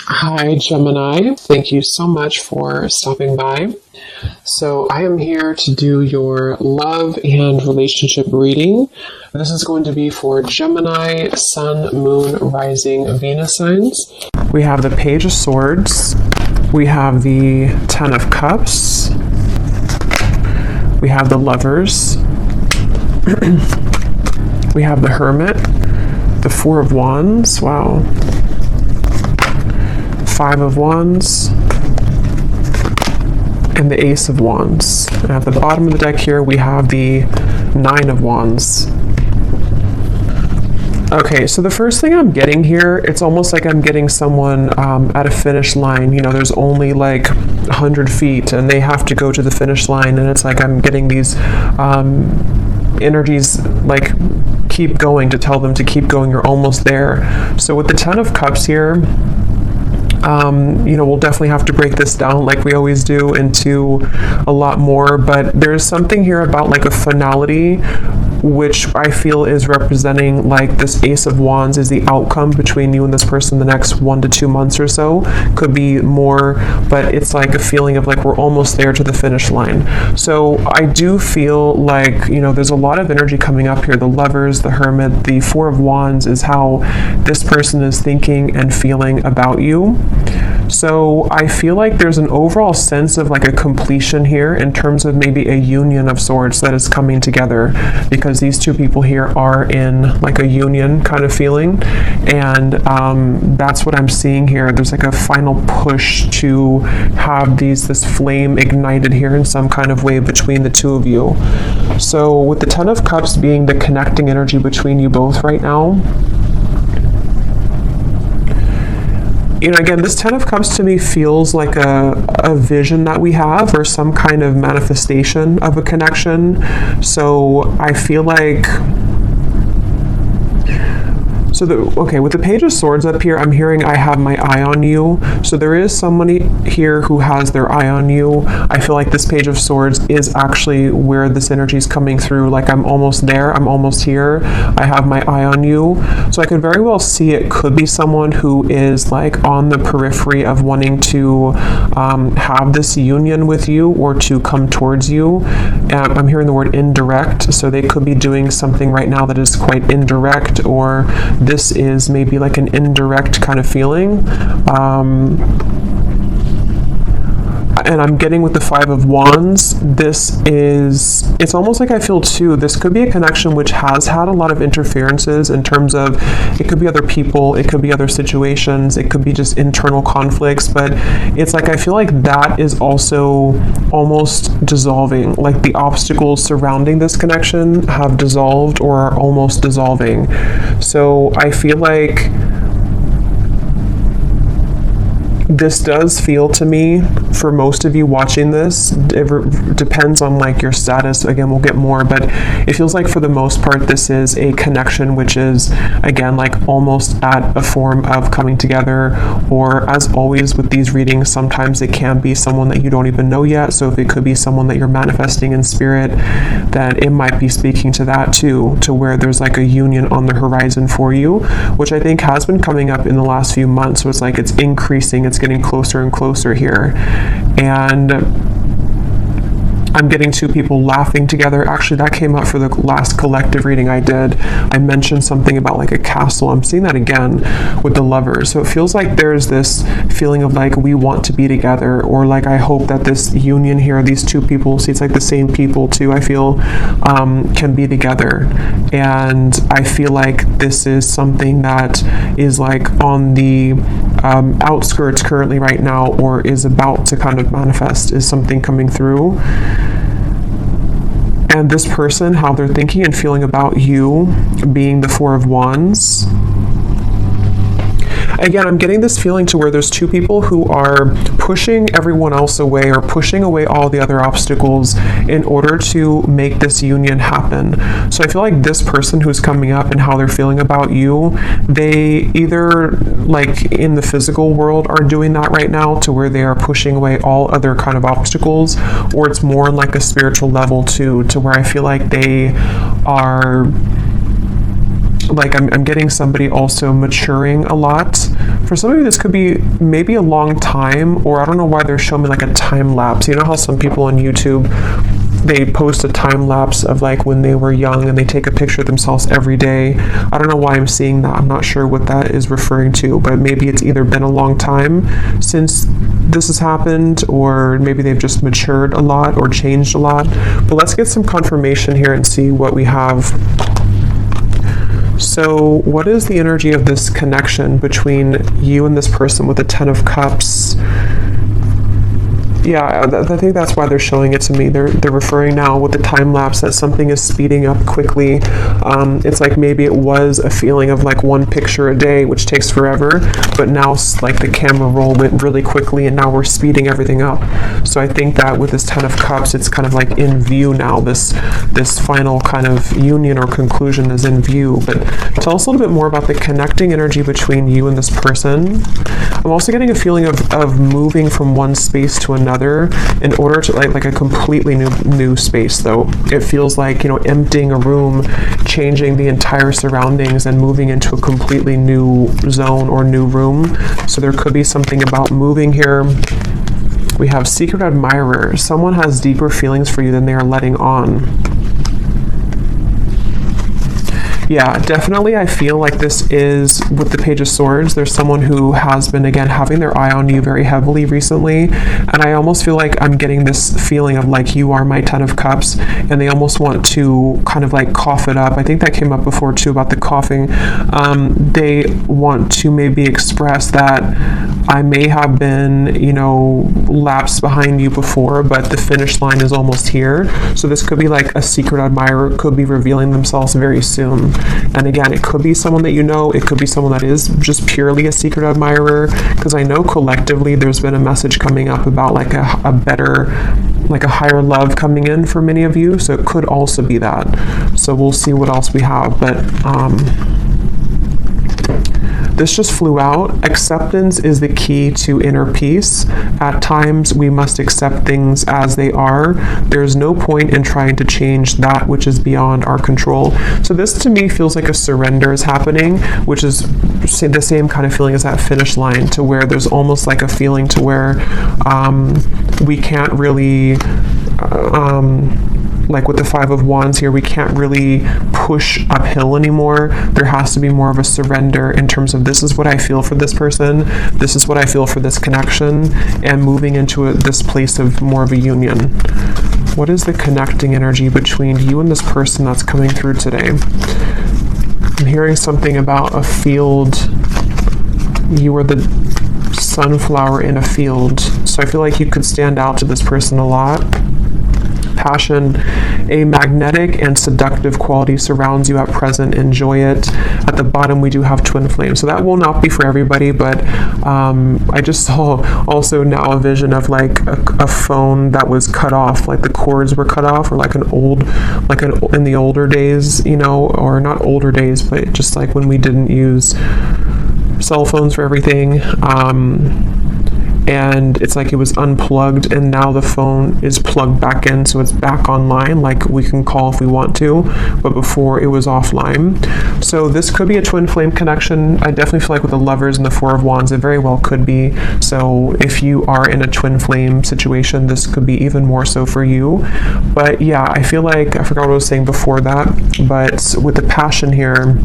Hi, Gemini. Thank you so much for stopping by. So I am here to do your love and relationship reading. This is going to be for Gemini, Sun, Moon, Rising, Venus signs. We have the Page of Swords. We have the Ten of Cups. We have the Lovers. We have the Hermit. The Four of Wands. Wow. Five of Wands, and the Ace of Wands. And at the bottom of the deck here, we have the Nine of Wands. Okay, so the first thing I'm getting here, it's almost like I'm getting someone at a finish line. You know, there's only like 100 feet, and they have to go to the finish line, and it's like I'm getting these energies like keep going, to tell them to keep going, you're almost there. So with the Ten of Cups here, we'll definitely have to break this down like we always do into a lot more, but there's something here about like a finality, which I feel is representing like this Ace of Wands is the outcome between you and this person the next 1 to 2 months or so. Could be more, but it's like a feeling of like we're almost there to the finish line. So I do feel like, there's a lot of energy coming up here. The Lovers, the Hermit, the Four of Wands is how this person is thinking and feeling about you. So I feel like there's an overall sense of like a completion here in terms of maybe a union of sorts that is coming together, because these two people here are in like a union kind of feeling, and that's what I'm seeing here. There's like a final push to have this flame ignited here in some kind of way between the two of you. So with the Ten of Cups being the connecting energy between you both right now, again, this Ten of Cups to me feels like a vision that we have, or some kind of manifestation of a connection. So I feel like, with the Page of Swords up here, I'm hearing I have my eye on you. So there is somebody here who has their eye on you. I feel like this Page of Swords is actually where this energy is coming through. Like I'm almost there, I'm almost here, I have my eye on you. So I could very well see it could be someone who is like on the periphery of wanting to have this union with you or to come towards you. I'm hearing the word indirect, so they could be doing something right now that is quite indirect, or this is maybe like an indirect kind of feeling. And I'm getting with the Five of Wands, it's almost like I feel too, this could be a connection which has had a lot of interferences in terms of, it could be other people, it could be other situations, it could be just internal conflicts, but it's like I feel like that is also almost dissolving. Like the obstacles surrounding this connection have dissolved or are almost dissolving. So I feel like this does feel to me, for most of you watching this, it depends on like your status. Again, we'll get more, but it feels like for the most part, this is a connection which is, again, like almost at a form of coming together, or as always with these readings, sometimes it can be someone that you don't even know yet. So if it could be someone that you're manifesting in spirit, then it might be speaking to that too, to where there's like a union on the horizon for you, which I think has been coming up in the last few months. So it's like it's increasing, it's getting closer and closer here. And I'm getting two people laughing together. Actually, that came up for the last collective reading I did. I mentioned something about like a castle. I'm seeing that again with the Lovers. So it feels like there's this feeling of like we want to be together, or like I hope that this union here, these two people, see it's like the same people too, I feel can be together. And I feel like this is something that is like on the outskirts currently right now, or is about to kind of manifest, is something coming through. And this person, how they're thinking and feeling about you, being the Four of Wands. Again, I'm getting this feeling to where there's two people who are pushing everyone else away, or pushing away all the other obstacles in order to make this union happen. So I feel like this person who's coming up and how they're feeling about you, they either like in the physical world are doing that right now, to where they are pushing away all other kind of obstacles, or it's more on like a spiritual level too, to where I feel like they are like, I'm getting somebody also maturing a lot For some of you, this could be maybe a long time, or I don't know why they're showing me like a time lapse. You know how some people on YouTube, they post a time lapse of like when they were young and they take a picture of themselves every day. I don't know why I'm seeing that. I'm not sure what that is referring to, but maybe it's either been a long time since this has happened, or maybe they've just matured a lot or changed a lot. But let's get some confirmation here and see what we have. So what is the energy of this connection between you and this person with the 10 of Cups? Yeah, I think that's why they're showing it to me. They're referring now with the time lapse that something is speeding up quickly. It's like maybe it was a feeling of like one picture a day, which takes forever, but now like the camera roll went really quickly and now we're speeding everything up. So I think that with this 10 of Cups, it's kind of like in view now. This final kind of union or conclusion is in view. But tell us a little bit more about the connecting energy between you and this person. I'm also getting a feeling of moving from one space to another in order to like a completely new space. Though it feels like, you know, emptying a room, changing the entire surroundings and moving into a completely new zone or new room. So there could be something about moving here. We have secret admirer. Someone has deeper feelings for you than they are letting on. Yeah, definitely I feel like this is, with the Page of Swords, there's someone who has been, again, having their eye on you very heavily recently, and I almost feel like I'm getting this feeling of like, you are my 10 of Cups, and they almost want to kind of like cough it up. I think that came up before too about the coughing. They want to maybe express that I may have been, you know, lapsed behind you before, but the finish line is almost here. So this could be like a secret admirer, could be revealing themselves very soon. And again, it could be someone that you know, it could be someone that is just purely a secret admirer, because I know collectively there's been a message coming up about like a better, like a higher love coming in for many of you. So it could also be that. So we'll see what else we have. But this just flew out. Acceptance is the key to inner peace. At times, we must accept things as they are. There's no point in trying to change that which is beyond our control. So this to me feels like a surrender is happening, which is the same kind of feeling as that finish line, to where there's almost like a feeling to where we can't really like with the 5 of Wands here, we can't really push uphill anymore. There has to be more of a surrender in terms of, this is what I feel for this person, this is what I feel for this connection, and moving into this place of more of a union. What is the connecting energy between you and this person that's coming through today? I'm hearing something about a field. You are the sunflower in a field. So I feel like you could stand out to this person a lot. Passion, a magnetic and seductive quality surrounds you at present. Enjoy it. At the bottom, we do have twin flame. So that will not be for everybody, but I just saw also now a vision of like a phone that was cut off, like the cords were cut off, or like in the older days, you know, or not older days, but just like when we didn't use cell phones for everything. And it's like it was unplugged, and now the phone is plugged back in, so it's back online, like we can call if we want to, but before it was offline. So this could be a twin flame connection. I definitely feel like with the Lovers and the 4 of Wands, it very well could be. So if you are in a twin flame situation, this could be even more so for you. But yeah, I feel like, I forgot what I was saying before that, but with the passion here,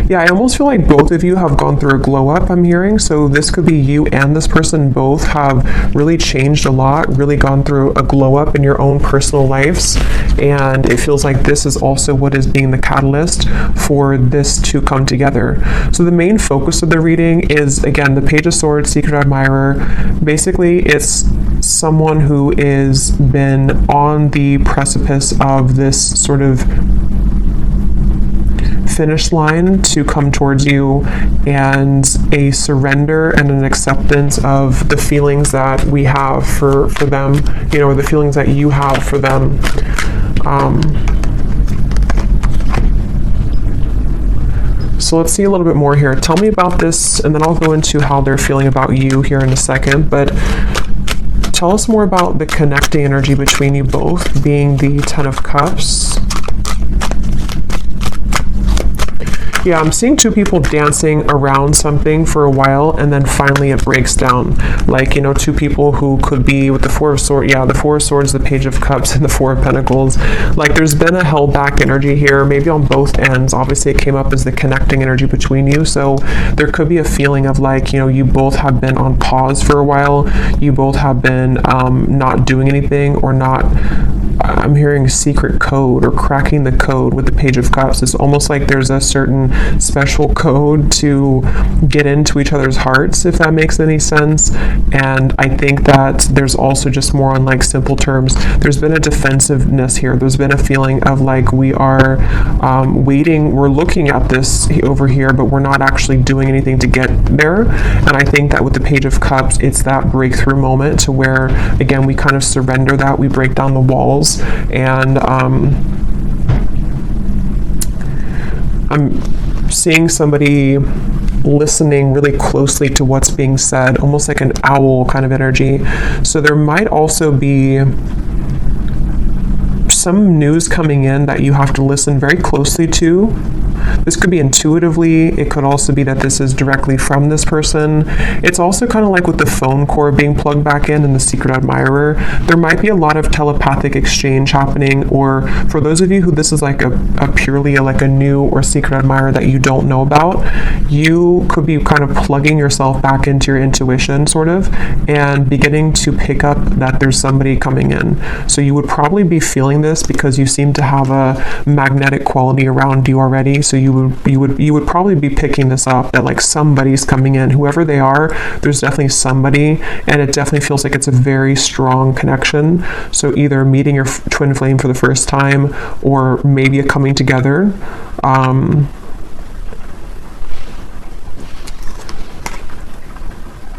yeah, I almost feel like both of you have gone through a glow up, I'm hearing. So this could be you and this person both have really changed a lot, really gone through a glow up in your own personal lives. And it feels like this is also what is being the catalyst for this to come together. So the main focus of the reading is, again, the Page of Swords, Secret Admirer. Basically, it's someone who is been on the precipice of this sort of finish line to come towards you, and a surrender and an acceptance of the feelings that we have for them, you know, or the feelings that you have for them. So let's see a little bit more here. Tell me about this, and then I'll go into how they're feeling about you here in a second, but tell us more about the connecting energy between you both, being the 10 of Cups. Yeah, I'm seeing two people dancing around something for a while, and then finally it breaks down. Like, you know, two people who could be with the Four of Swords, the Four of Swords, the Page of Cups, and the Four of Pentacles. Like, there's been a held back energy here, maybe on both ends. Obviously, it came up as the connecting energy between you, so there could be a feeling of like, you know, you both have been on pause for a while. You both have been not doing anything, or not, I'm hearing secret code or cracking the code with the Page of Cups. It's almost like there's a certain special code to get into each other's hearts, if that makes any sense. And I think that there's also just more on like simple terms. There's been a defensiveness here. There's been a feeling of like we are waiting. We're looking at this over here, but we're not actually doing anything to get there. And I think that with the Page of Cups, it's that breakthrough moment to where, again, we kind of surrender that. We break down the walls. And I'm seeing somebody listening really closely to what's being said, almost like an owl kind of energy. So there might also be some news coming in that you have to listen very closely to. This could be intuitively. It could also be that this is directly from this person. It's also kind of like with the phone cord being plugged back in and the secret admirer. There might be a lot of telepathic exchange happening, or for those of you who this is like a purely like a new or secret admirer that you don't know about, you could be kind of plugging yourself back into your intuition sort of, and beginning to pick up that there's somebody coming in. So you would probably be feeling this because you seem to have a magnetic quality around you already. So you would probably be picking this up, that like somebody's coming in, whoever they are. There's definitely somebody, and it definitely feels like it's a very strong connection. So either meeting your twin flame for the first time, or maybe a coming together.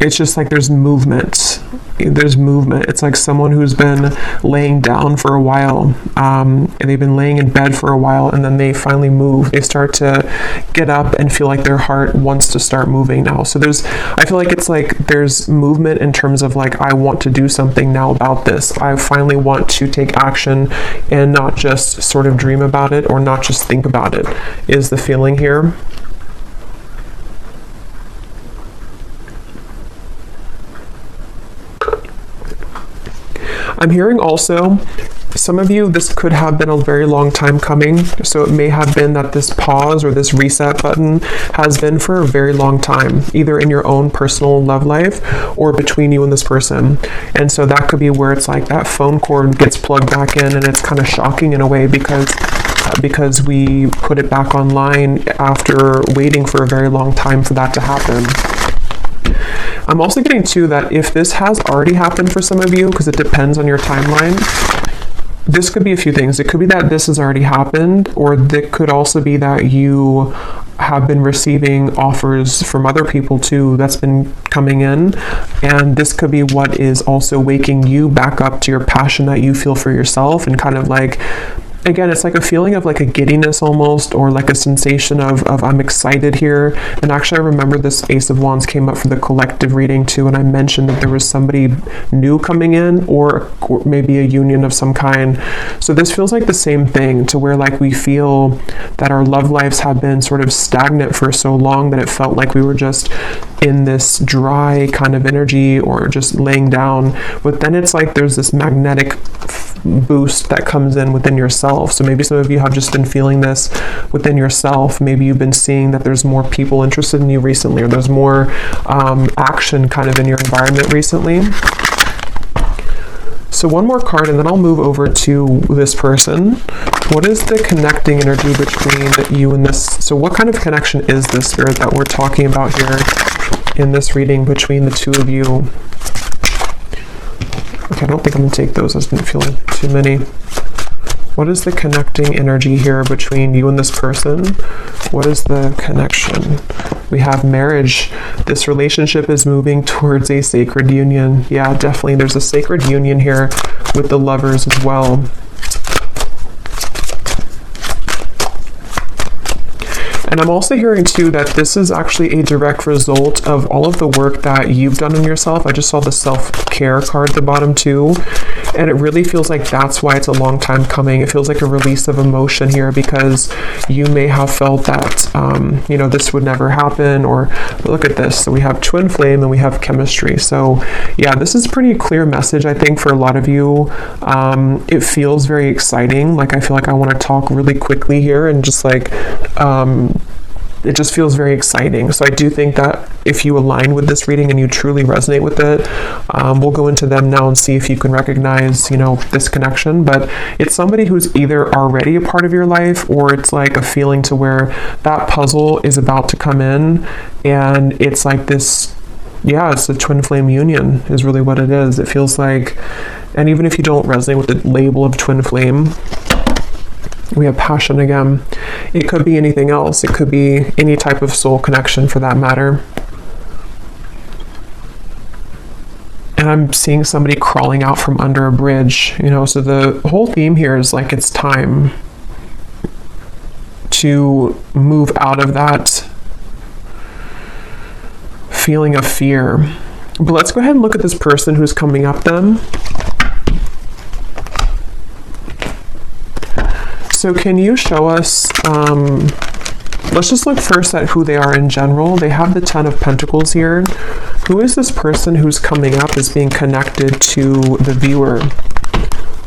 It's just like there's movement. It's like someone who's been laying down for a while, and they've been laying in bed for a while, and then they finally move. They start to get up and feel like their heart wants to start moving now. So I feel like it's like there's movement in terms of like, I want to do something now about this. I finally want to take action and not just sort of dream about it, or not just think about it, is the feeling here. I'm hearing also, some of you, this could have been a very long time coming. So it may have been that this pause or this reset button has been for a very long time, either in your own personal love life or between you and this person. And so that could be where it's like that phone cord gets plugged back in, and it's kind of shocking in a way because we put it back online after waiting for a very long time for that to happen. I'm also getting too that if this has already happened for some of you, because it depends on your timeline, this could be a few things. It could be that this has already happened, or it could also be that you have been receiving offers from other people too that's been coming in, and this could be what is also waking you back up to your passion that you feel for yourself, and kind of like, again, it's like a feeling of like a giddiness almost, or like a sensation of I'm excited here. And actually, I remember this Ace of Wands came up for the collective reading too, and I mentioned that there was somebody new coming in, or maybe a union of some kind. So this feels like the same thing, to where like we feel that our love lives have been sort of stagnant for so long that it felt like we were just in this dry kind of energy, or just laying down. But then it's like there's this magnetic boost that comes in within yourself. So maybe some of you have just been feeling this within yourself. Maybe you've been seeing that there's more people interested in you recently, or there's more action kind of in your environment recently. So one more card, and then I'll move over to this person. What is the connecting energy between you and this? So what kind of connection is this, Spirit, that we're talking about here in this reading between the two of you? Okay, I don't think I'm going to take those. I just didn't feel too many. What is the connecting energy here between you and this person? What is the connection? We have marriage. This relationship is moving towards a sacred union. Yeah, definitely. There's a sacred union here with the lovers as well. And I'm also hearing too that this is actually a direct result of all of the work that you've done on yourself. I just saw the self-care card at the bottom too. And it really feels like that's why it's a long time coming. It feels like a release of emotion here, because you may have felt that, you know, this would never happen, or look at this. So we have twin flame and we have chemistry. So yeah, this is a pretty clear message, I think, for a lot of you. It feels very exciting. Like, I feel like I want to talk really quickly here and just like, it just feels very exciting. So I do think that if you align with this reading and you truly resonate with it, we'll go into them now and see if you can recognize, you know, this connection. But it's somebody who's either already a part of your life, or it's like a feeling to where that puzzle is about to come in, and it's like this, yeah, it's a twin flame union is really what it is. It feels like, and even if you don't resonate with the label of twin flame, we have passion again. It could be anything else. It could be any type of soul connection for that matter. And I'm seeing somebody crawling out from under a bridge, you know, so the whole theme here is like it's time to move out of that feeling of fear. But let's go ahead and look at this person who's coming up then. So can you show us, let's just look first at who they are in general. They have the 10 of Pentacles here. Who is this person who's coming up as being connected to the viewer?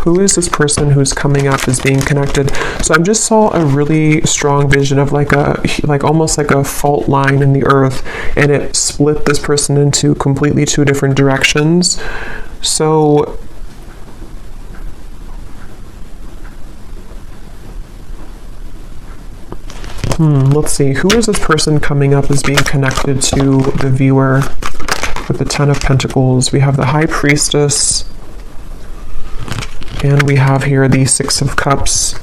Who is this person who's coming up as being connected? So I just saw a really strong vision of like almost like a fault line in the earth, and it split this person into completely two different directions. So let's see. Who is this person coming up as being connected to the viewer with the 10 of Pentacles? We have the High Priestess, and we have here the 6 of Cups.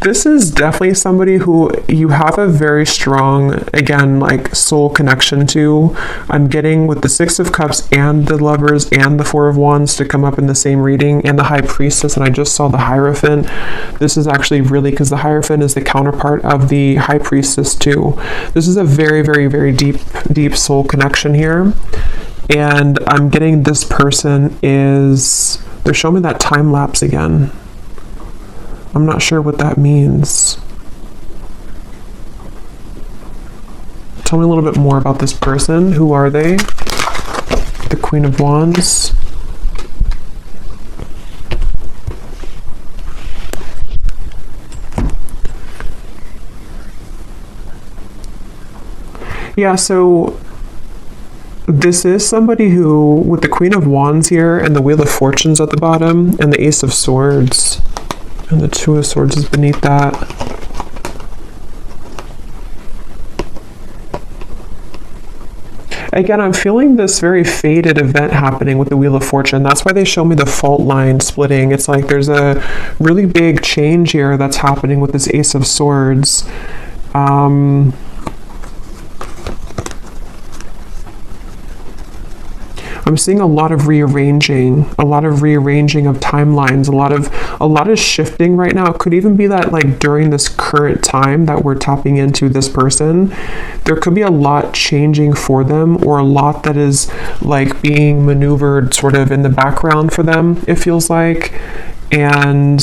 This is definitely somebody who you have a very strong, again, like soul connection to. I'm getting with the 6 of Cups and the Lovers and the 4 of Wands to come up in the same reading, and the High Priestess, and I just saw the Hierophant. This is actually really, because the Hierophant is the counterpart of the High Priestess too. This is a very, very, very deep soul connection here. And I'm getting this person is, they're showing me that time lapse again. I'm not sure what that means. Tell me a little bit more about this person. Who are they? The Queen of Wands. Yeah, so this is somebody who, with the Queen of Wands here and the Wheel of Fortunes at the bottom and the Ace of Swords, and the 2 of Swords is beneath that. Again, I'm feeling this very fated event happening with the Wheel of Fortune. That's why they show me the fault line splitting. It's like there's a really big change here that's happening with this Ace of Swords. I'm seeing a lot of rearranging of timelines, a lot of shifting right now. It could even be that like during this current time that we're tapping into this person, there could be a lot changing for them, or a lot that is like being maneuvered sort of in the background for them, it feels like. And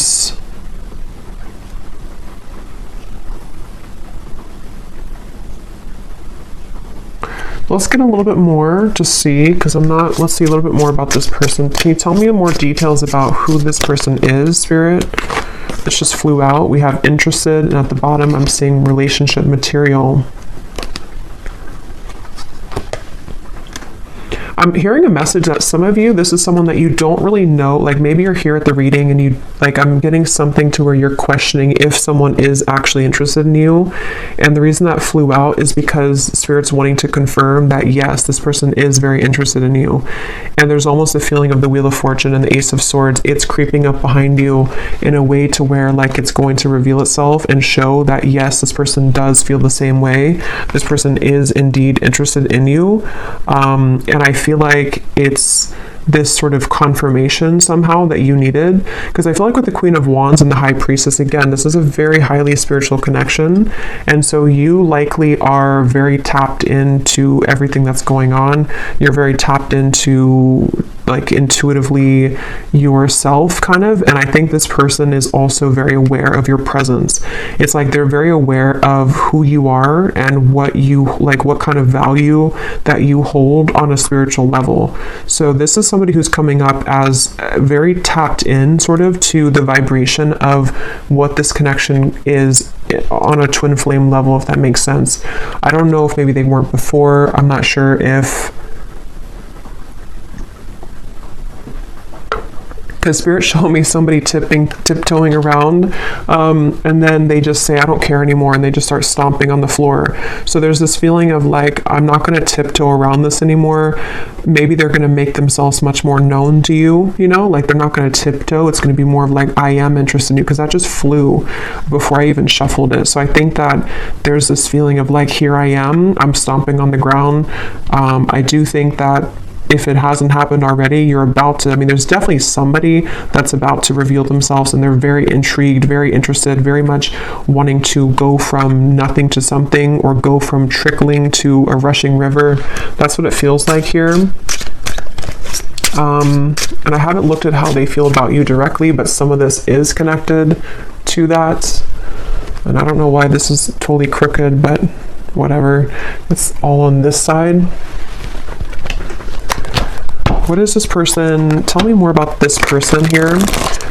let's get a little bit more to see, because let's see a little bit more about this person. Can you tell me more details about who this person is, Spirit? This just flew out. We have interested, and at the bottom I'm seeing relationship material. I'm hearing a message that some of you, this is someone that you don't really know, like maybe you're here at the reading and you, like, I'm getting something to where you're questioning if someone is actually interested in you. And the reason that flew out is because Spirit's wanting to confirm that yes, this person is very interested in you. And there's almost a feeling of the Wheel of Fortune and the Ace of Swords. It's creeping up behind you in a way to where like it's going to reveal itself and show that yes, this person does feel the same way. This person is indeed interested in you. And I feel like it's this sort of confirmation somehow that you needed. Because I feel like with the Queen of Wands and the High Priestess, again, this is a very highly spiritual connection. And so you likely are very tapped into everything that's going on. You're very tapped into like intuitively yourself kind of, and I think this person is also very aware of your presence. It's like they're very aware of who you are and what you like, what kind of value that you hold on a spiritual level. So this is somebody who's coming up as very tapped in sort of to the vibration of what this connection is on a twin flame level, if that makes sense. I don't know if maybe they weren't before. I'm not sure if, because Spirit showed me somebody tiptoeing around, and then they just say, I don't care anymore, and they just start stomping on the floor. So there's this feeling of like, I'm not going to tiptoe around this anymore. Maybe they're going to make themselves much more known to you, you know, like they're not going to tiptoe. It's going to be more of like, I am interested in you, because that just flew before I even shuffled it. So I think that there's this feeling of like, here I am, I'm stomping on the ground. I do think that if it hasn't happened already, you're about to, I mean, there's definitely somebody that's about to reveal themselves, and they're very intrigued, very interested, very much wanting to go from nothing to something, or go from trickling to a rushing river. That's what it feels like here. And I haven't looked at how they feel about you directly, but some of this is connected to that. And I don't know why this is totally crooked, but whatever. It's all on this side. What is this person? Tell me more about this person here.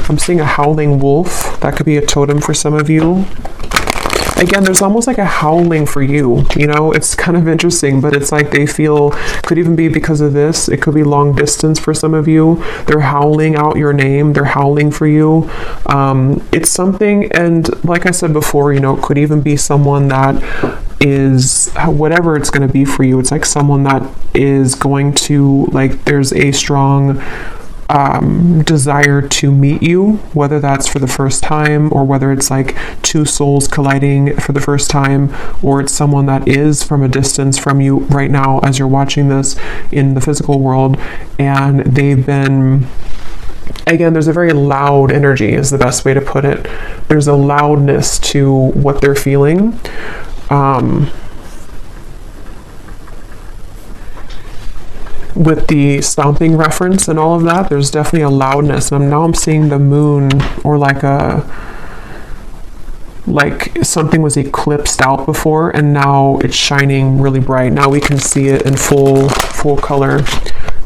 I'm seeing a howling wolf. That could be a totem for some of you. Again, there's almost like a howling for you, you know, it's kind of interesting, but it's like they feel, could even be because of this, it could be long distance for some of you. They're howling out your name, they're howling for you. It's something, and like I said before, you know, it could even be someone that is, whatever it's going to be for you, it's like someone that is going to, like, there's a strong desire to meet you, whether that's for the first time, or whether it's like two souls colliding for the first time, or it's someone that is from a distance from you right now as you're watching this in the physical world, and they've been, again, there's a very loud energy is the best way to put it. There's a loudness to what they're feeling. With the stomping reference and all of that, there's definitely a loudness. And now I'm seeing the moon, or like something was eclipsed out before, and now it's shining really bright. Now we can see it in full color.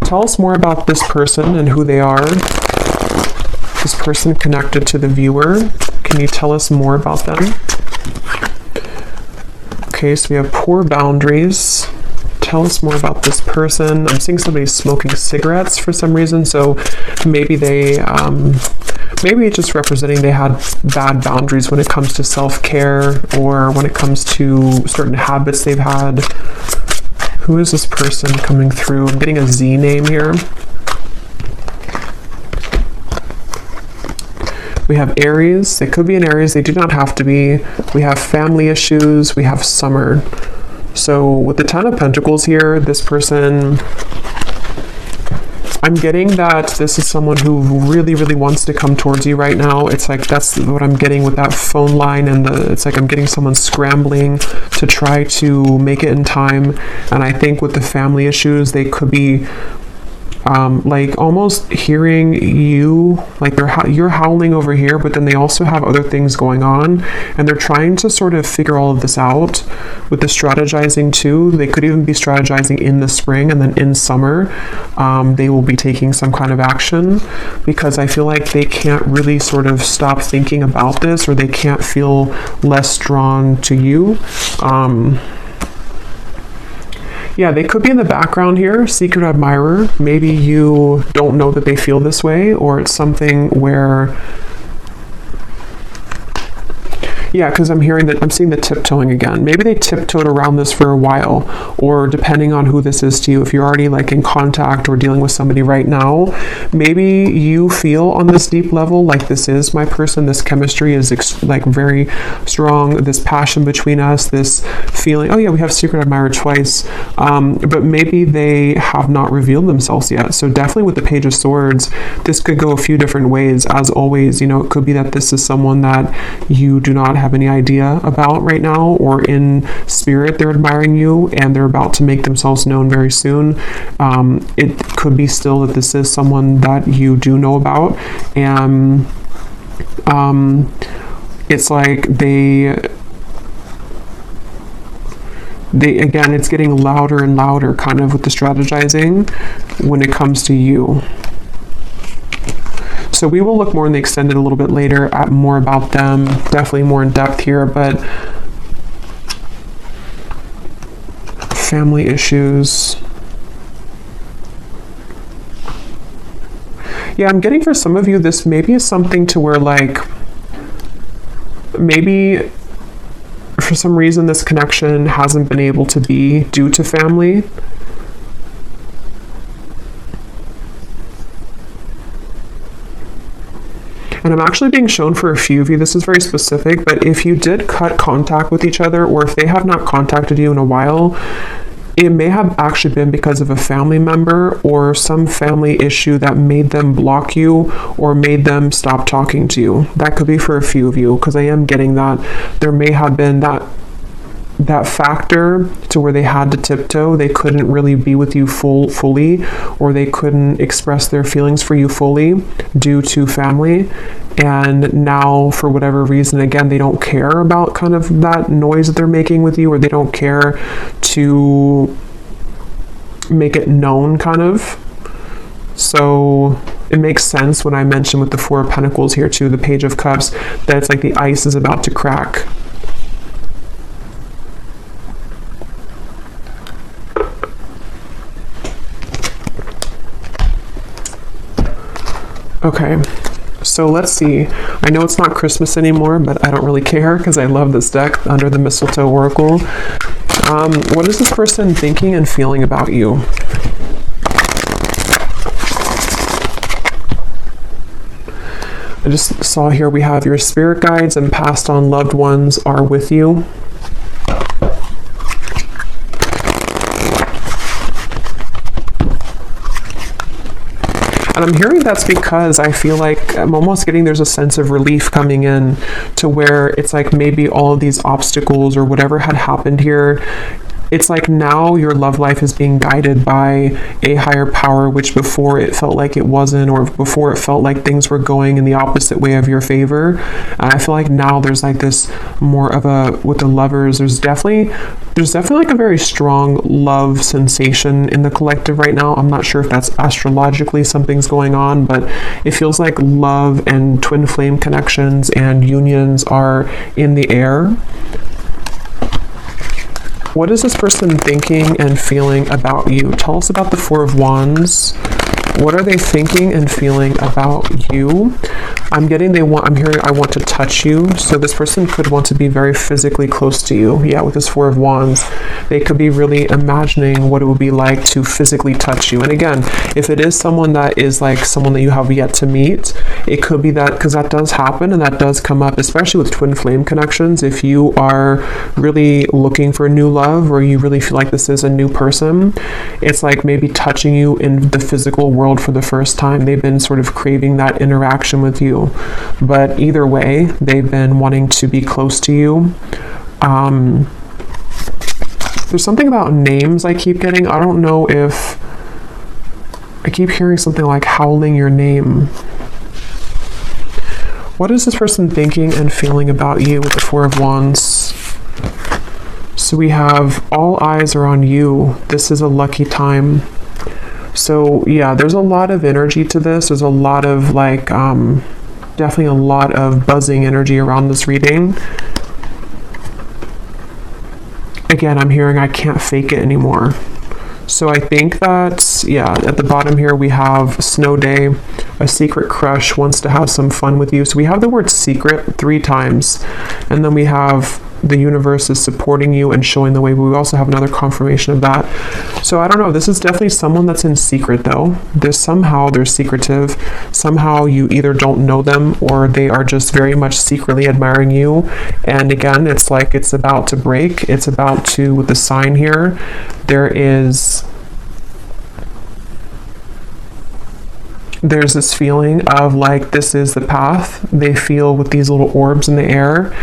Tell us more about this person and who they are. This person connected to the viewer. Can you tell us more about them? Okay, so we have poor boundaries. Tell us more about this person. I'm seeing somebody smoking cigarettes for some reason, so maybe they, maybe it's just representing they had bad boundaries when it comes to self-care, or when it comes to certain habits they've had. Who is this person coming through? I'm getting a Z name here. We have Aries. They could be an Aries. They do not have to be. We have family issues. We have summer. So with the Ten of Pentacles here, this person, I'm getting that this is someone who really, really wants to come towards you right now. It's like, that's what I'm getting with that phone line, and it's like I'm getting someone scrambling to try to make it in time. And I think with the family issues, they could be like almost hearing you, like you're howling over here, but then they also have other things going on, and they're trying to sort of figure all of this out with the strategizing too. They could even be strategizing in the spring, and then in summer they will be taking some kind of action, because I feel like they can't really sort of stop thinking about this, or they can't feel less drawn to you. Yeah, they could be in the background here, secret admirer. Maybe you don't know that they feel this way, or it's something where, Yeah, because I'm seeing the tiptoeing again. Maybe they tiptoed around this for a while, or depending on who this is to you, if you're already like in contact or dealing with somebody right now, maybe you feel on this deep level like this is my person, this chemistry is like very strong, this passion between us, this feeling, oh yeah, we have secret admirer twice, but maybe they have not revealed themselves yet. So definitely with the Page of Swords, this could go a few different ways. As always, it could be that this is someone that you do not have any idea about right now, or in spirit they're admiring you and they're about to make themselves known very soon. It could be still that this is someone that you do know about, and it's like they again, it's getting louder and louder kind of with the strategizing when it comes to you. So we will look more in the extended a little bit later at more about them, definitely more in depth here, but family issues. Yeah, I'm getting for some of you, this maybe is something to where like, maybe for some reason this connection hasn't been able to be due to family. And I'm actually being shown for a few of you, this is very specific, but if you did cut contact with each other, or if they have not contacted you in a while, it may have actually been because of a family member or some family issue that made them block you or made them stop talking to you. That could be for a few of you, because I am getting that there may have been that factor to where they had to tiptoe. They couldn't really be with you fully, or they couldn't express their feelings for you fully due to family. And now, for whatever reason, again, they don't care about kind of that noise that they're making with you, or they don't care to make it known kind of. So it makes sense when I mentioned with the Four of Pentacles here too, the Page of Cups, that it's like the ice is about to crack. Okay, so let's see. I know it's not Christmas anymore, but I don't really care because I love this deck, Under the Mistletoe Oracle. What is this person thinking and feeling about you? I just saw here we have your spirit guides and passed on loved ones are with you. And I'm hearing that's because I feel like I'm almost getting there's a sense of relief coming in to where it's like maybe all of these obstacles or whatever had happened here, it's like now your love life is being guided by a higher power, which before it felt like it wasn't, or before it felt like things were going in the opposite way of your favor. And I feel like now there's like this more of a, with the lovers, there's definitely like a very strong love sensation in the collective right now. I'm not sure if that's astrologically something's going on, but it feels like love and twin flame connections and unions are in the air. What is this person thinking and feeling about you? Tell us about the Four of Wands. What are they thinking and feeling about you? I'm hearing I want to touch you. So this person could want to be very physically close to you. Yeah, with this Four of Wands, they could be really imagining what it would be like to physically touch you. And again, if it is someone that is like someone that you have yet to meet, it could be that, because that does happen and that does come up, especially with twin flame connections. If you are really looking for a new love, or you really feel like this is a new person, it's like maybe touching you in the physical world for the first time. They've been sort of craving that interaction with you. But either way, they've been wanting to be close to you. There's something about names I keep getting. I don't know if I keep hearing something like howling your name. What is this person thinking and feeling about you with the Four of Wands? So we have all eyes are on you. This is a lucky time. So yeah, there's a lot of energy to this. There's a lot of like, definitely a lot of buzzing energy around this reading. Again, I'm hearing I can't fake it anymore. So I think that, yeah, at the bottom here we have snow day, a secret crush wants to have some fun with you. So we have the word secret 3 times, and then we have the universe is supporting you and showing the way. But we also have another confirmation of that. So I don't know, this is definitely someone that's in secret though. Somehow they're secretive. Somehow you either don't know them or they are just very much secretly admiring you. And again, it's like it's about to break. It's about to, with the sign here, there's this feeling of like this is the path. They feel with these little orbs in the air.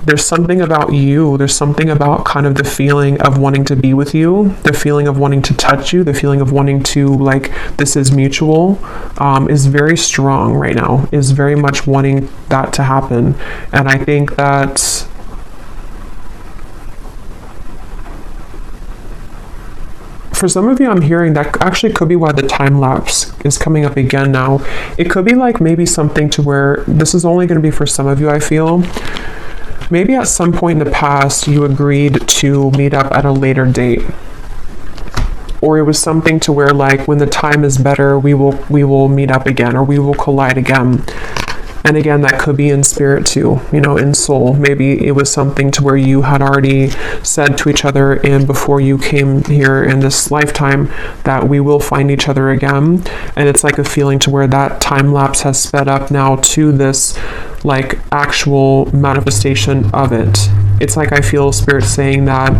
There's something about you, there's something about kind of the feeling of wanting to be with you, the feeling of wanting to touch you, the feeling of wanting to, like, this is mutual, is very strong right now, is very much wanting that to happen. And I think that for some of you, I'm hearing that actually could be why the time lapse is coming up again now. It could be like maybe something to where, this is only going to be for some of you, I feel. Maybe at some point in the past, you agreed to meet up at a later date. Or it was something to where, like, when the time is better, we will meet up again, or we will collide again. And again, that could be in spirit too, you know, in soul. Maybe it was something to where you had already said to each other and before you came here in this lifetime that we will find each other again. And it's like a feeling to where that time lapse has sped up now to this like actual manifestation of it. It's like I feel spirit saying that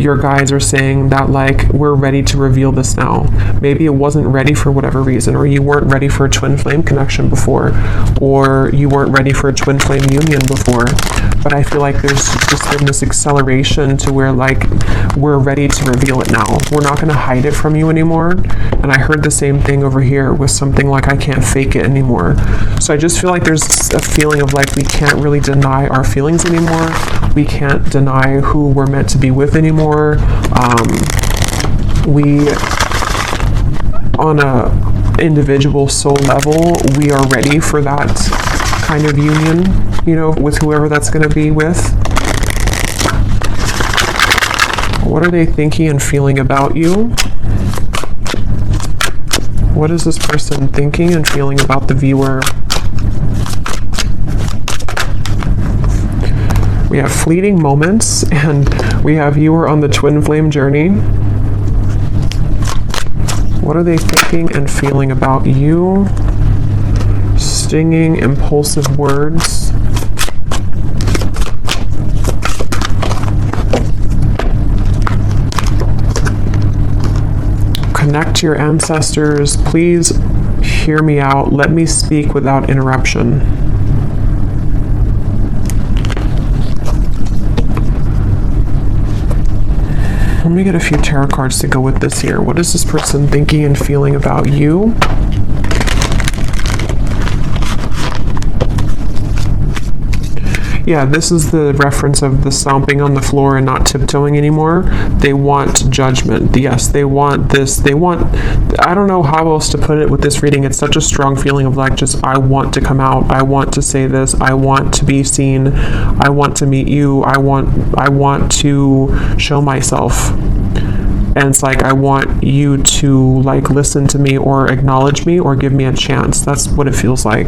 your guides are saying that, like, we're ready to reveal this now. Maybe it wasn't ready for whatever reason, or you weren't ready for a twin flame connection before, or you weren't ready for a twin flame union before. But I feel like there's just been this acceleration to where, like, we're ready to reveal it now. We're not going to hide it from you anymore. And I heard the same thing over here with something like I can't fake it anymore. So I just feel like there's a feeling of like we can't really deny our feelings anymore. We can't deny who we're meant to be with anymore. We, on a individual soul level, we are ready for that kind of union, you know, with whoever that's going to be with. What are they thinking and feeling about you? What is this person thinking and feeling about the viewer? We have fleeting moments, and we have viewer on the twin flame journey. What are they thinking and feeling about you? Stinging, impulsive words. Connect to your ancestors. Please hear me out. Let me speak without interruption. Let me get a few tarot cards to go with this here. What is this person thinking and feeling about you? Yeah, this is the reference of the stomping on the floor and not tiptoeing anymore. They want judgment. Yes, they want this. They want, I don't know how else to put it with this reading. It's such a strong feeling of like, just, I want to come out. I want to say this. I want to be seen. I want to meet you. I want to show myself. And it's like, I want you to like listen to me or acknowledge me or give me a chance. That's what it feels like.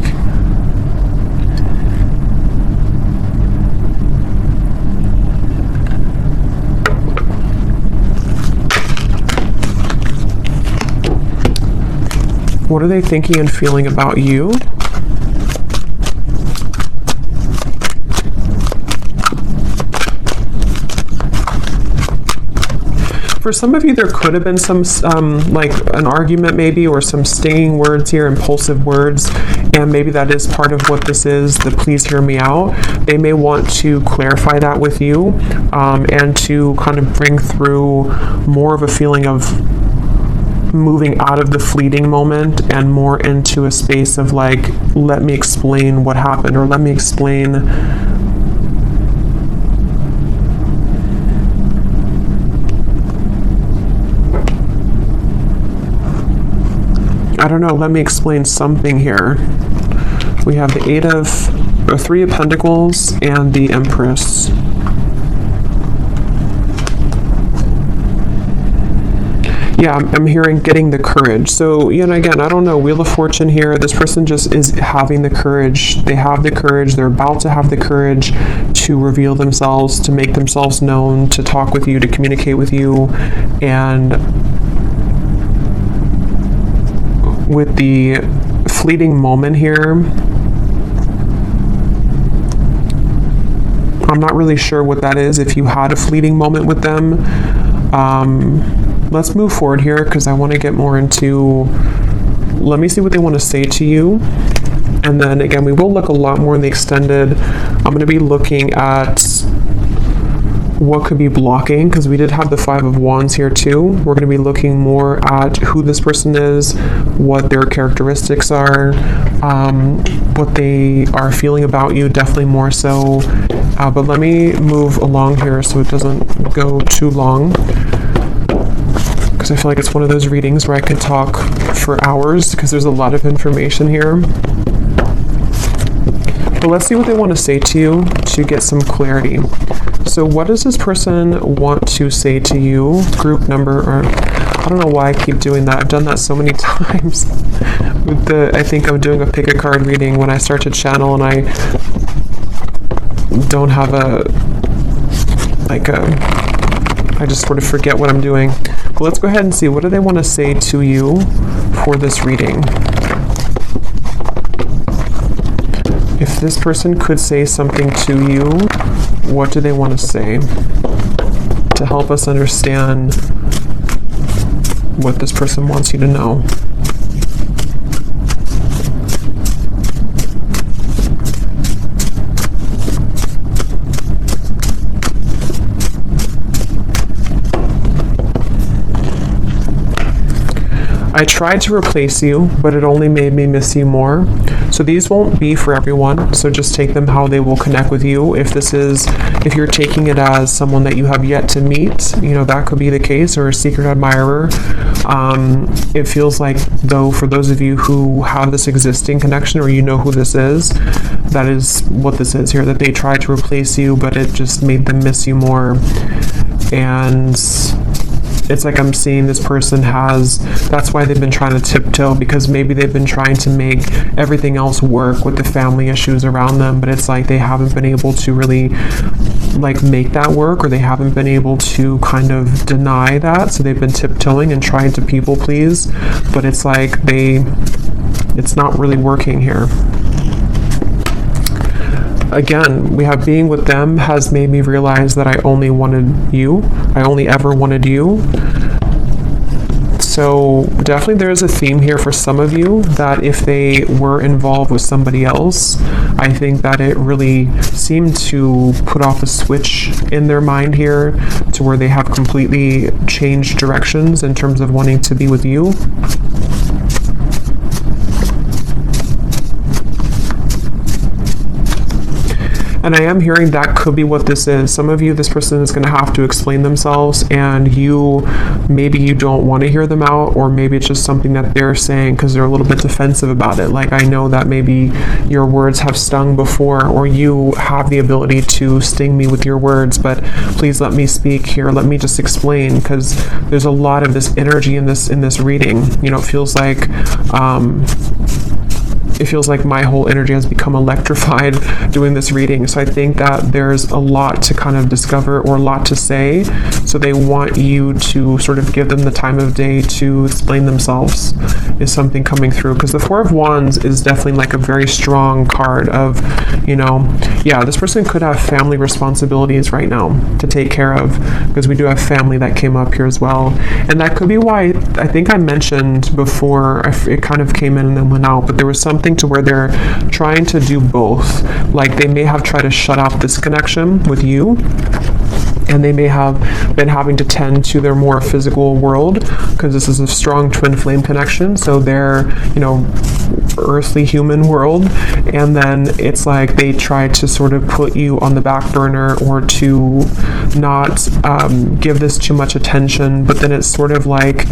What are they thinking and feeling about you? For some of you, there could have been some, like an argument maybe, or some stinging words here, impulsive words, and maybe that is part of what this is, the please hear me out. They may want to clarify that with you, and to kind of bring through more of a feeling of moving out of the fleeting moment and more into a space of like, let me explain what happened, or let me explain I don't know, let me explain something here. We have the Three of Pentacles and the Empress. Yeah, I'm hearing getting the courage. So, again, I don't know, Wheel of Fortune here. This person just is having the courage. They have the courage. They're about to have the courage to reveal themselves, to make themselves known, to talk with you, to communicate with you. And with the fleeting moment here, I'm not really sure what that is. If you had a fleeting moment with them, let's move forward here because I want to get more into, let me see what they want to say to you. And then again, we will look a lot more in the extended. I'm going to be looking at what could be blocking, because we did have the Five of Wands here too. We're going to be looking more at who this person is, what their characteristics are, what they are feeling about you, definitely more so. But let me move along here so it doesn't go too long, because I feel like it's one of those readings where I could talk for hours because there's a lot of information here. But let's see what they want to say to you to get some clarity. So what does this person want to say to you? Group number, or I don't know why I keep doing that. I've done that so many times. I think I'm doing a pick a card reading when I start to channel and I don't have I just sort of forget what I'm doing. But let's go ahead and see, what do they want to say to you for this reading? If this person could say something to you, what do they want to say to help us understand what this person wants you to know? I tried to replace you, but it only made me miss you more. So these won't be for everyone, so just take them how they will connect with you. If you're taking it as someone that you have yet to meet, that could be the case, or a secret admirer. It feels like, though, for those of you who have this existing connection, or who this is, that is what this is here, that they tried to replace you, but it just made them miss you more. And it's like I'm seeing this person that's why they've been trying to tiptoe, because maybe they've been trying to make everything else work with the family issues around them, but it's like they haven't been able to really make that work, or they haven't been able to kind of deny that, so they've been tiptoeing and trying to people please, but it's like it's not really working here. Again, we have being with them has made me realize that I only ever wanted you. So definitely there's a theme here for some of you that if they were involved with somebody else, I think that it really seemed to put off a switch in their mind here to where they have completely changed directions in terms of wanting to be with you. And I am hearing that could be what this is. Some of you, this person is going to have to explain themselves, and maybe you don't want to hear them out, or maybe it's just something that they're saying because they're a little bit defensive about it. Like, I know that maybe your words have stung before, or you have the ability to sting me with your words, but please let me speak here. Let me just explain, because there's a lot of this energy in this reading. It feels like my whole energy has become electrified doing this reading. So I think that there's a lot to kind of discover, or a lot to say. So they want you to sort of give them the time of day to explain themselves, is something coming through. Because the Four of Wands is definitely a very strong card of, this person could have family responsibilities right now to take care of, because we do have family that came up here as well. And that could be why I think I mentioned before, it kind of came in and then went out, but there was something to where they're trying to do both. Like, they may have tried to shut off this connection with you, and they may have been having to tend to their more physical world, because this is a strong twin flame connection, so their earthly human world, and then it's like they try to sort of put you on the back burner, or to not give this too much attention, but then it's sort of like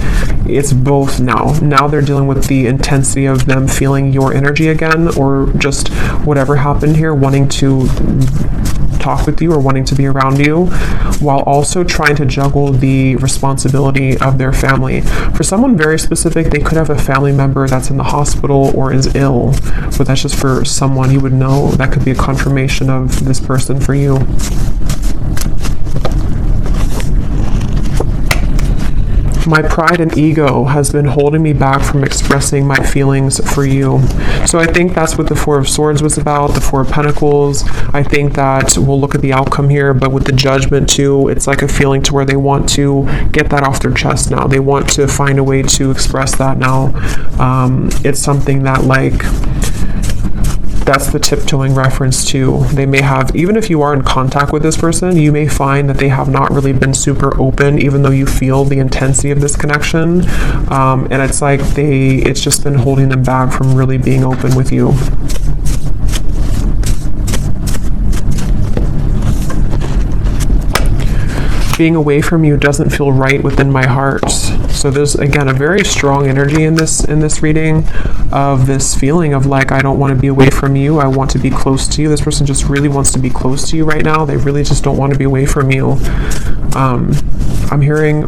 it's both now they're dealing with the intensity of them feeling your energy again, or just whatever happened here, wanting to talk with you or wanting to be around you, while also trying to juggle the responsibility of their family. For someone very specific, they could have a family member that's in the hospital or is ill, but that's just for someone you would know. That could be a confirmation of this person for you. My pride and ego has been holding me back from expressing my feelings for you. So I think that's what the Four of Swords was about, the Four of Pentacles. I think that we'll look at the outcome here, but with the Judgment too, it's like a feeling to where they want to get that off their chest now. They want to find a way to express that now. It's something that, like, that's the tiptoeing reference to. They may have, even if you are in contact with this person, you may find that they have not really been super open, even though you feel the intensity of this connection. And it's like it's just been holding them back from really being open with you. Being away from you doesn't feel right within my heart. So there's, again, a very strong energy in this reading of this feeling of like, I don't want to be away from you. I want to be close to you. This person just really wants to be close to you right now. They really just don't want to be away from you. I'm hearing,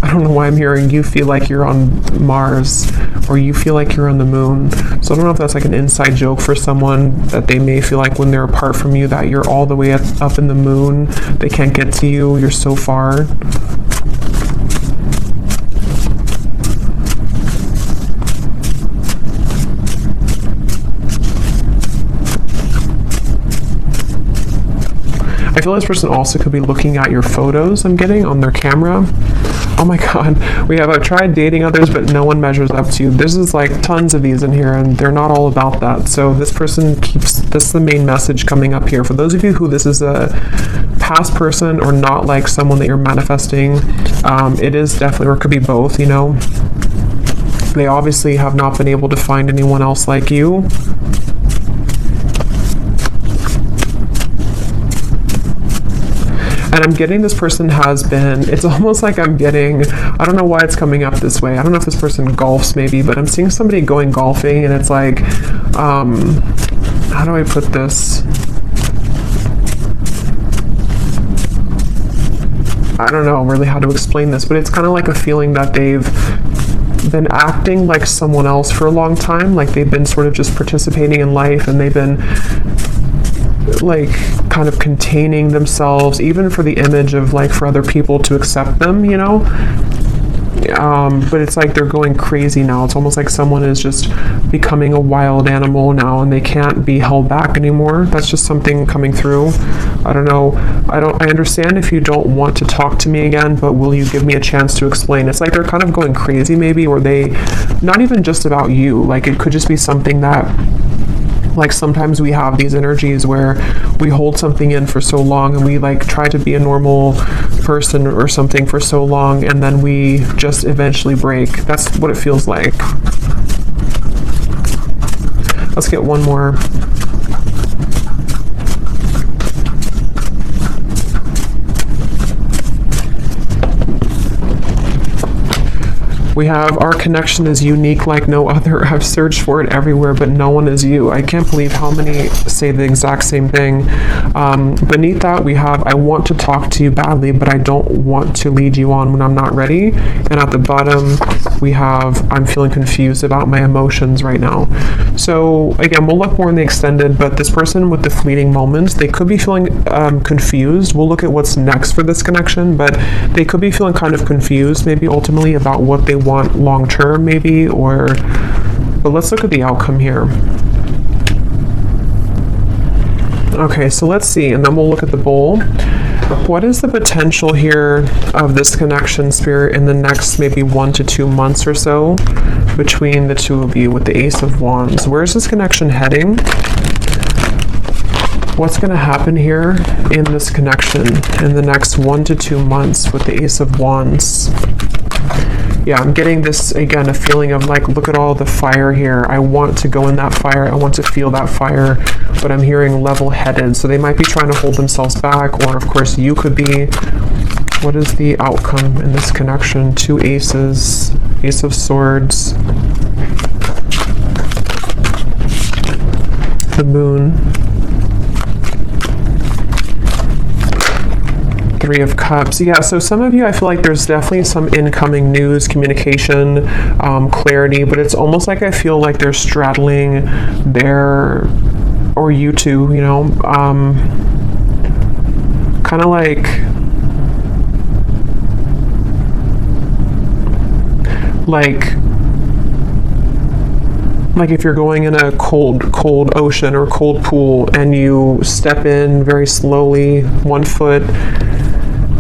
I don't know why I'm hearing you feel like you're on Mars, or you feel like you're on the moon. So I don't know if that's like an inside joke for someone, that they may feel like when they're apart from you that you're all the way up in the moon. They can't get to you. You're so far. I feel this person also could be looking at your photos I'm getting on their camera. Oh my god, I've tried dating others, but no one measures up to you. This is like tons of these in here, and they're not all about that. So this person this is the main message coming up here. For those of you who this is a past person or not like someone that you're manifesting, it is definitely, or it could be both, you know. They obviously have not been able to find anyone else like you. And I'm getting this person has been, it's almost like I'm getting, I don't know why it's coming up this way. I don't know if this person golfs maybe, but I'm seeing somebody going golfing, and it's like, how do I put this? I don't know really how to explain this, but it's kind of like a feeling that they've been acting like someone else for a long time. Like they've been sort of just participating in life, and they've been like kind of containing themselves, even for the image of like for other people to accept them, you know. But it's like they're going crazy now. It's almost like someone is just becoming a wild animal now, and they can't be held back anymore. That's just something coming through. I don't know. I understand if you don't want to talk to me again, but will you give me a chance to explain? It's like they're kind of going crazy maybe, or they, not even just about you. Like it could just be something that, like sometimes we have these energies where we hold something in for so long, and we like try to be a normal person or something for so long, and then we just eventually break. That's what it feels like. Let's get one more. We have, our connection is unique like no other. I've searched for it everywhere, but no one is you. I can't believe how many say the exact same thing. Beneath that, we have, I want to talk to you badly, but I don't want to lead you on when I'm not ready. And at the bottom, we have, I'm feeling confused about my emotions right now. So again, we'll look more in the extended, but this person with the fleeting moments, they could be feeling confused. We'll look at what's next for this connection, but they could be feeling kind of confused, maybe ultimately about what they want long term maybe, but let's look at the outcome here. Okay, so let's see, and then we'll look at the bowl. What is the potential here of this connection, Spirit, in the next maybe 1 to 2 months or so between the two of you with the Ace of Wands? Where's this connection heading? What's going to happen here in this connection in the next 1 to 2 months with the Ace of Wands? Yeah, I'm getting this, again, a feeling of like, look at all the fire here. I want to go in that fire. I want to feel that fire, but I'm hearing level-headed. So they might be trying to hold themselves back, or of course you could be. What is the outcome in this connection? 2 aces, Ace of Swords, the Moon, Three of Cups. Yeah, so some of you, I feel like there's definitely some incoming news, communication, clarity, but it's almost like I feel like they're straddling their, or you two, you know, kind of like if you're going in a cold ocean or cold pool and you step in very slowly, 1 foot,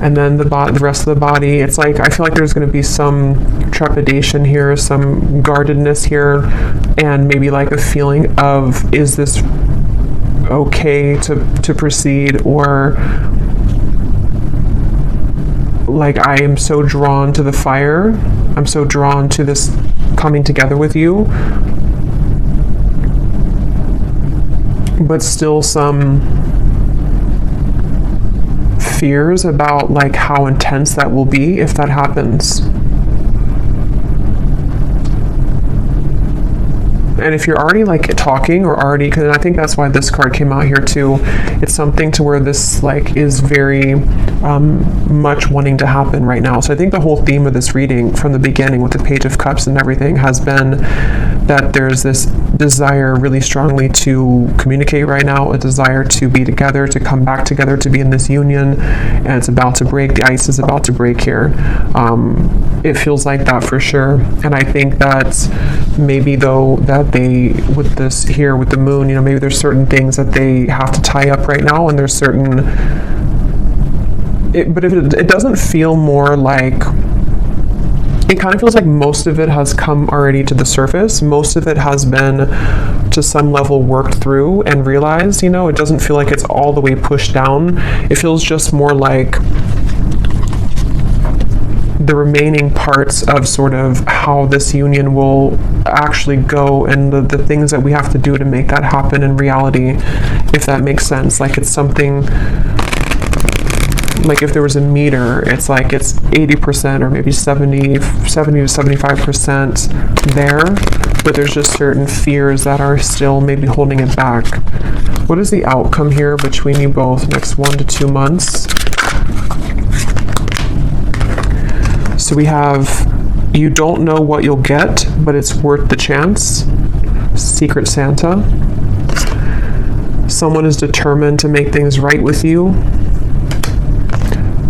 and then the rest of the body, it's like I feel like there's going to be some trepidation here, some guardedness here, and maybe like a feeling of, is this okay to proceed, or like I am so drawn to the fire, I'm so drawn to this coming together with you, but still some fears about like how intense that will be if that happens. And if you're already like talking or already, because I think that's why this card came out here too, it's something to where this like is very much wanting to happen right now. So I think the whole theme of this reading from the beginning with the Page of Cups and everything has been that there's this desire really strongly to communicate right now, a desire to be together, to come back together, to be in this union, and it's about to break. The ice is about to break here. It feels like that for sure. And I think that maybe though that they, with this here with the moon, you know, maybe there's certain things that they have to tie up right now, and there's certain, but if it doesn't feel more like, it kind of feels like most of it has come already to the surface. Most of it has been to some level worked through and realized, you know, it doesn't feel like it's all the way pushed down. It feels just more like the remaining parts of sort of how this union will actually go, and the things that we have to do to make that happen in reality, if that makes sense. Like it's something, like if there was a meter, it's like it's 80% or maybe 70 to 75% there, but there's just certain fears that are still maybe holding it back. What is the outcome here between you both next 1 to 2 months? So we have, you don't know what you'll get, but it's worth the chance. Secret Santa. Someone is determined to make things right with you.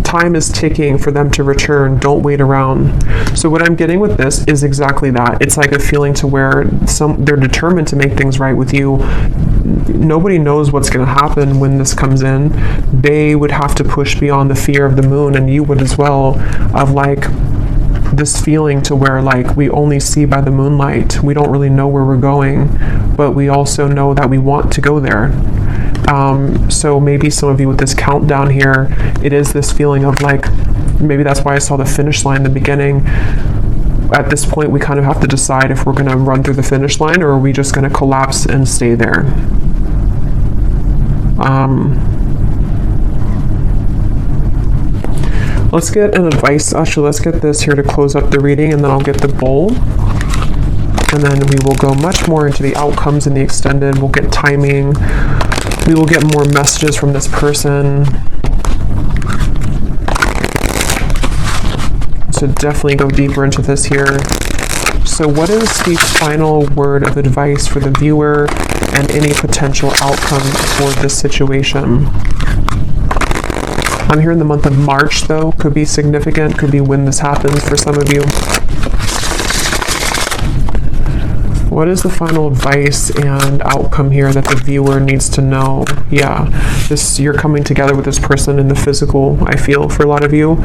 Time is ticking for them to return. Don't wait around. So what I'm getting with this is exactly that. It's like a feeling to where they're determined to make things right with you. Nobody knows what's going to happen when this comes in. They would have to push beyond the fear of the moon, and you would as well, of like this feeling to where like we only see by the moonlight. We don't really know where we're going, but we also know that we want to go there. So maybe some of you with this countdown here, it is this feeling of like, maybe that's why I saw the finish line in the beginning. At this point, we kind of have to decide if we're going to run through the finish line, or are we just going to collapse and stay there. Let's get an advice. Actually, let's get this here to close up the reading, and then I'll get the bowl. And then we will go much more into the outcomes in the extended. We'll get timing. We will get more messages from this person. So definitely go deeper into this here. So what is the final word of advice for the viewer and any potential outcome for this situation? I'm here in the month of March, though. Could be significant, could be when this happens for some of you. What is the final advice and outcome here that the viewer needs to know? Yeah, you're coming together with this person in the physical, I feel, for a lot of you,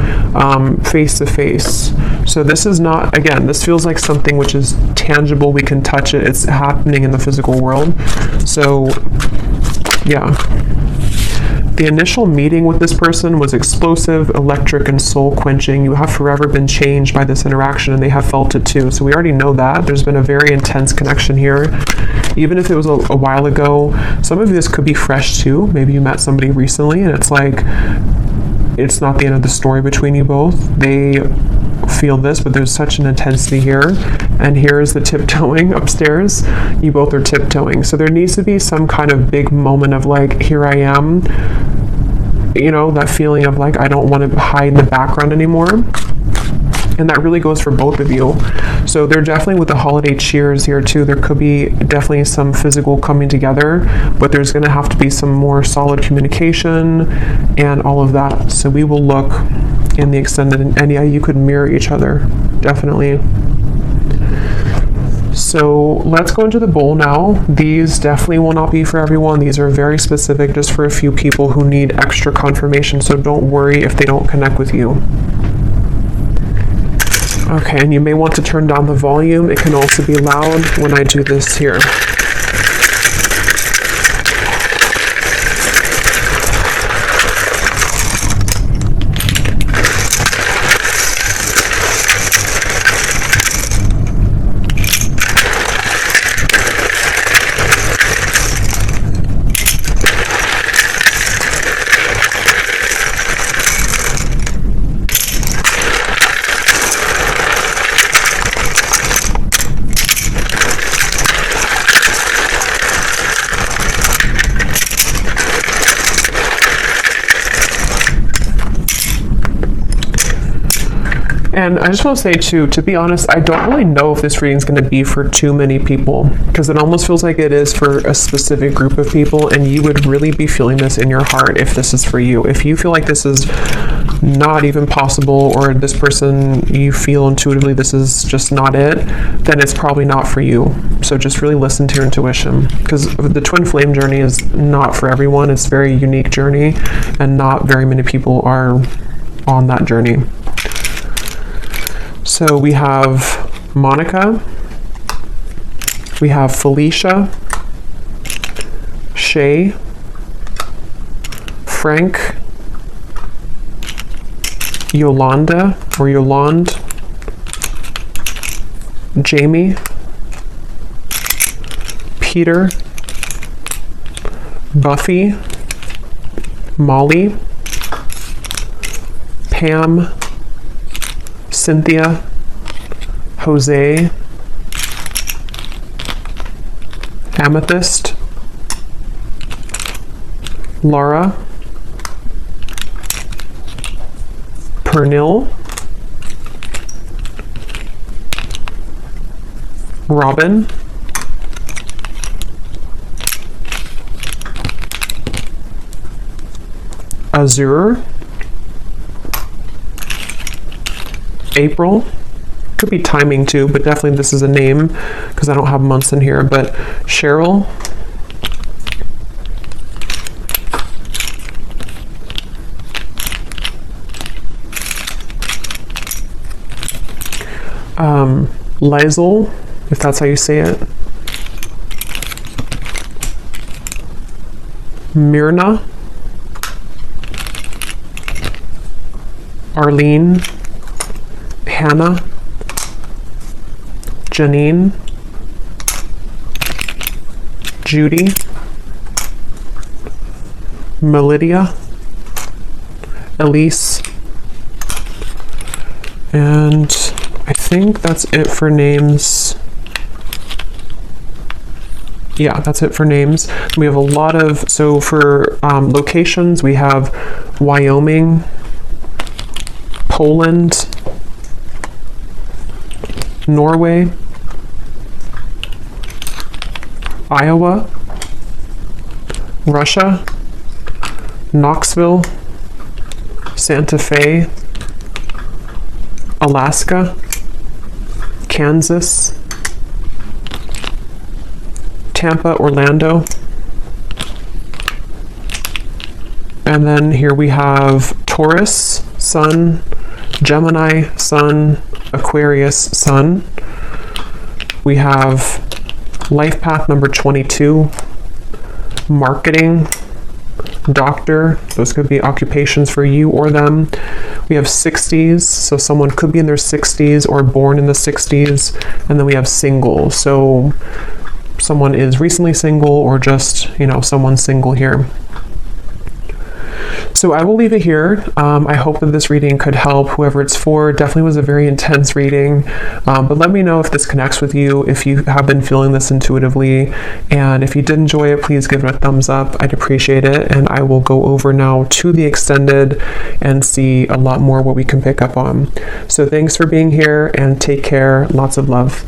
face to face. So this is not, again, this feels like something which is tangible, we can touch it, it's happening in the physical world. So, yeah. The initial meeting with this person was explosive, electric, and soul-quenching. You have forever been changed by this interaction, and they have felt it too. So we already know that. There's been a very intense connection here. Even if it was a while ago, some of this could be fresh too. Maybe you met somebody recently, and it's like, it's not the end of the story between you both. They feel this, but there's such an intensity here. And here is the tiptoeing upstairs. You both are tiptoeing. So there needs to be some kind of big moment of like, here I am. you know, that feeling of like, I don't want to hide in the background anymore. And that really goes for both of you. So they're definitely, with the holiday cheers here too, there could be definitely some physical coming together, but there's going to have to be some more solid communication and all of that. So we will look in the extended, and yeah, you could mirror each other, definitely. So let's go into the bowl now. These definitely will not be for everyone. These are very specific, just for a few people who need extra confirmation. So don't worry if they don't connect with you. Okay, and you may want to turn down the volume. It can also be loud when I do this here. And I just want to say too, to be honest, I don't really know if this reading is going to be for too many people, because it almost feels like it is for a specific group of people, and you would really be feeling this in your heart if this is for you. If you feel like this is not even possible, or this person, you feel intuitively this is just not it, then it's probably not for you. So just really listen to your intuition, because the twin flame journey is not for everyone. It's a very unique journey, and not very many people are on that journey. So we have Monica, we have Felicia, Shay, Frank, Yolanda or Yolande, Jamie, Peter, Buffy, Molly, Pam, Cynthia, Jose, Amethyst, Laura, Pernil, Robin, Azure, April. Could be timing too, but definitely this is a name because I don't have months in here. But Cheryl, Lizel, if that's how you say it, Myrna, Arlene, Hannah, Janine, Judy, Melidia, Elise, and I think that's it for names. Yeah, that's it for names. We have a lot of, so for locations, we have Wyoming, Poland, Norway, Iowa, Russia, Knoxville, Santa Fe, Alaska, Kansas, Tampa, Orlando, and then here we have Taurus, Sun, Gemini, Sun, Aquarius, Sun. We have life path number 22, marketing, doctor. Those could be occupations for you or them. We have 60s, so someone could be in their 60s or born in the 60s. And then we have single, so someone is recently single or just, you know, someone single here. So I will leave it here. I hope that this reading could help whoever it's for. Definitely was a very intense reading, but let me know if this connects with you, if you have been feeling this intuitively, and if you did enjoy it, please give it a thumbs up. I'd appreciate it, and I will go over now to the extended and see a lot more what we can pick up on. So thanks for being here, and take care. Lots of love.